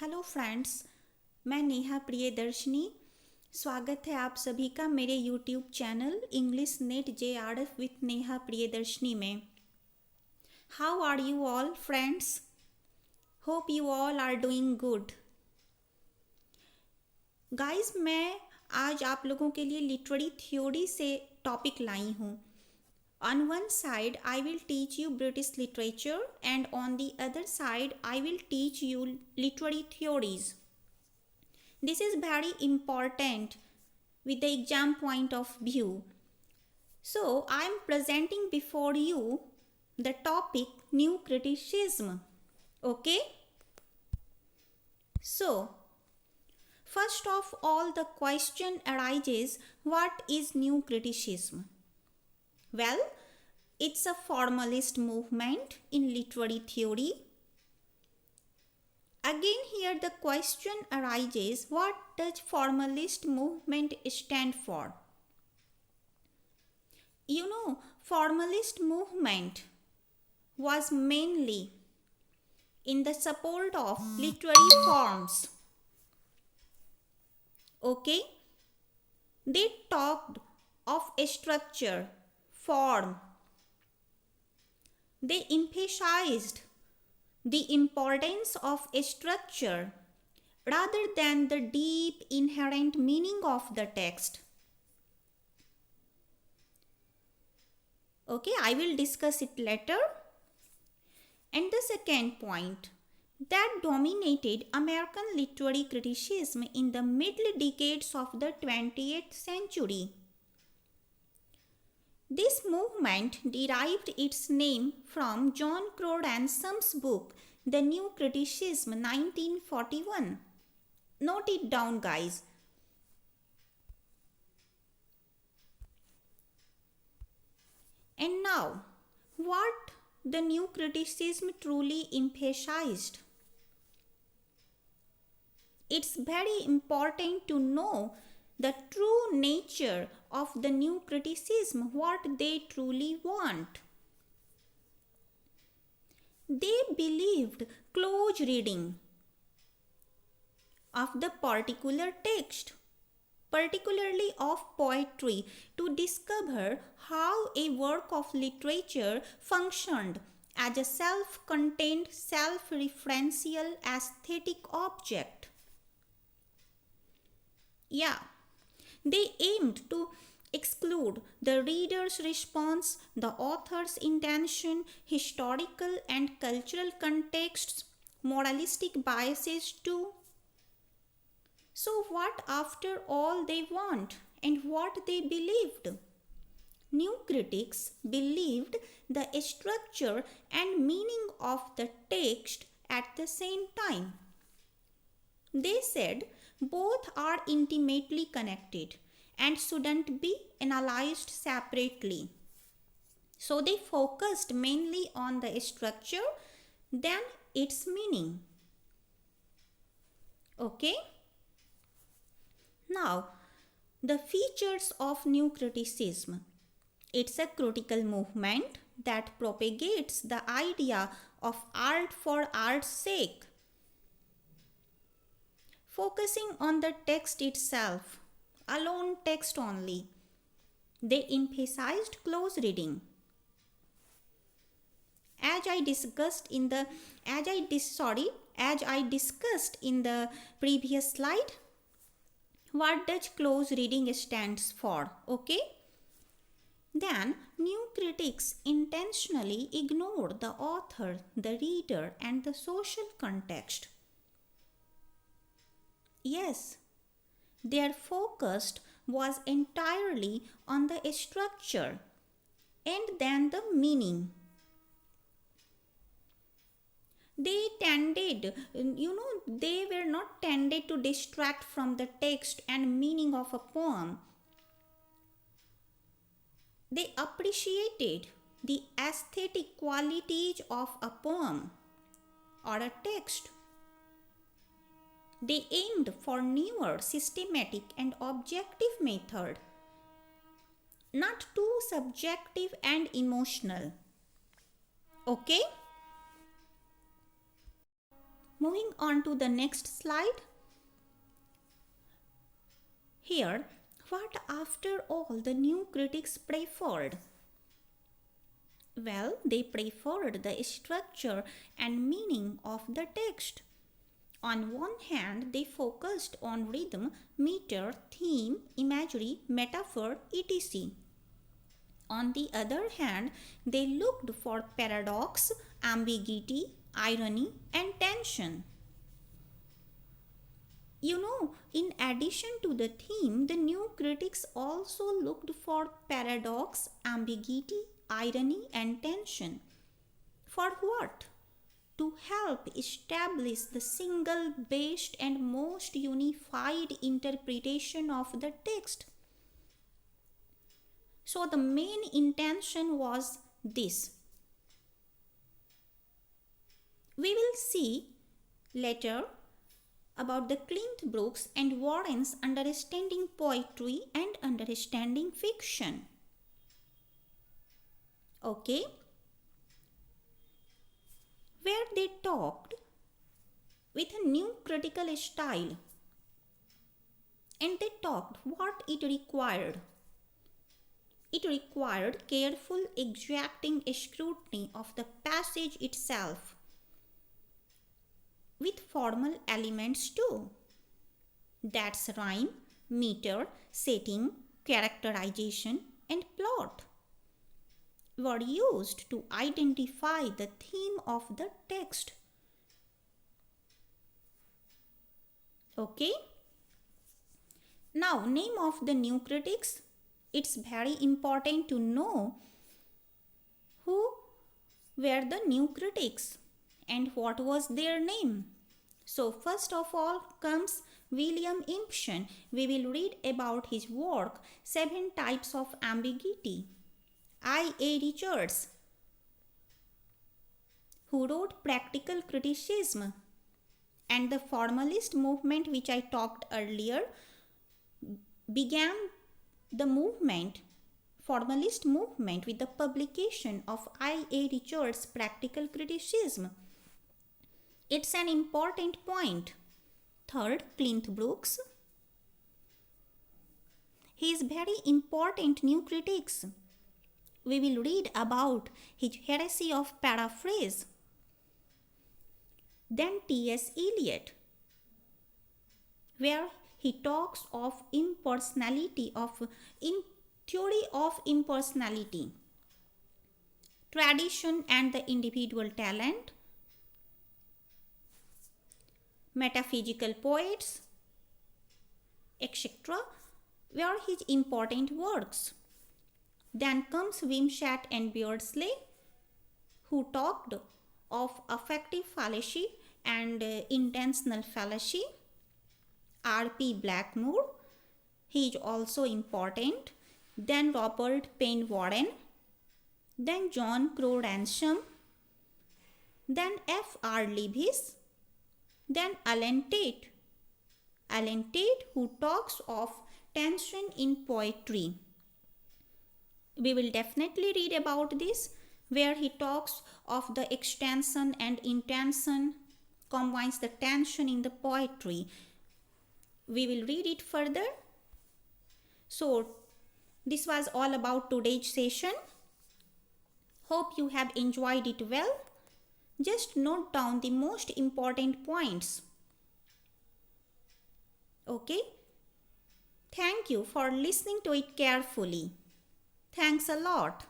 Hello friends, मैं नेहा प्रियदर्शनी। स्वागत है आप सभी का मेरे YouTube channel English NET JRF with Neha Priyadarshini में। How are you all friends? Hope you all are doing good. Guys, मैं आज आप लोगों के लिए लिटरेरी थ्योरी से टॉपिक लाई हूँ। On one side, I will teach you British literature, and on the other side, I will teach you literary theories. This is very important with the exam point of view. So, I am presenting before you the topic New Criticism. Okay? So, first of all, the question arises, what is New Criticism? Well, it's a formalist movement in literary theory. Again, here the question arises, what does formalist movement stand for? You know, formalist movement was mainly in the support of literary forms. Okay? They talked of a structure, form. They emphasized the importance of a structure rather than the deep inherent meaning of the text. Okay, I will discuss it later. And the second point that dominated American literary criticism in the middle decades of the 20th century. This movement derived its name from John Crode and Son's book, The New Criticism, 1941. Note it down, guys. And now, what the New Criticism truly emphasized? It's very important to know the true nature of the New Criticism, what they truly want. They believed close reading of the particular text, particularly of poetry, to discover how a work of literature functioned as a self-contained, self-referential aesthetic object. Yeah, they aimed to exclude the reader's response, the author's intention, historical and cultural contexts, moralistic biases too. So, what after all they want and what they believed? New critics believed the structure and meaning of the text at the same time. They said both are intimately connected and shouldn't be analyzed separately. So they focused mainly on the structure than its meaning. Okay? Now, the features of New Criticism. It's a critical movement that propagates the idea of art for art's sake, focusing on the text itself, alone text only. They emphasized close reading. As I discussed in the previous slide, what does close reading stands for? Okay? Then new critics intentionally ignore the author, the reader, and the social context. Yes, their focus was entirely on the structure and then the meaning. They were not tended to distract from the text and meaning of a poem. They appreciated the aesthetic qualities of a poem or a text. They aimed for newer, systematic and objective method, not too subjective and emotional. Okay? Moving on to the next slide. Here, what after all the new critics preferred? Well, they preferred the structure and meaning of the text. On one hand, they focused on rhythm, meter, theme, imagery, metaphor, etc. On the other hand, they looked for paradox, ambiguity, irony, and tension. In addition to the theme, the new critics also looked for paradox, ambiguity, irony, and tension. For what? To help establish the single best and most unified interpretation of the text. So, the main intention was this. We will see later about the Clint Brooks and Warren's understanding poetry and understanding fiction. Okay? Where they talked with a new critical style and they talked what it required. It required careful, exacting scrutiny of the passage itself, with formal elements too. That's rhyme, meter, setting, characterization, and plot were used to identify the theme of the text. Okay? Now, name of the new critics. It's very important to know who were the new critics and what was their name. So first of all comes William Empson. We will read about his work, 7 Types of Ambiguity. I.A. Richards, who wrote Practical Criticism, and the formalist movement which I talked earlier began the formalist movement with the publication of I.A. Richards' Practical Criticism. It's an important point. Third, Clint Brooks. He is very important new critics. We will read about his heresy of paraphrase. Then T.S. Eliot, where he talks of impersonality in theory of impersonality, tradition and the individual talent, metaphysical poets, etc., were his important works. Then comes Wimsatt and Beardsley, who talked of affective fallacy and intentional fallacy. R.P. Blackmore, he is also important. Then Robert Penn Warren. Then John Crowe Ransom. Then F.R. Leavis. Then Alan Tate. Alan Tate, who talks of tension in poetry. We will definitely read about this, where he talks of the extension and intention, combines the tension in the poetry. We will read it further. So, this was all about today's session. Hope you have enjoyed it well. Just note down the most important points. Okay? Thank you for listening to it carefully. Thanks a lot.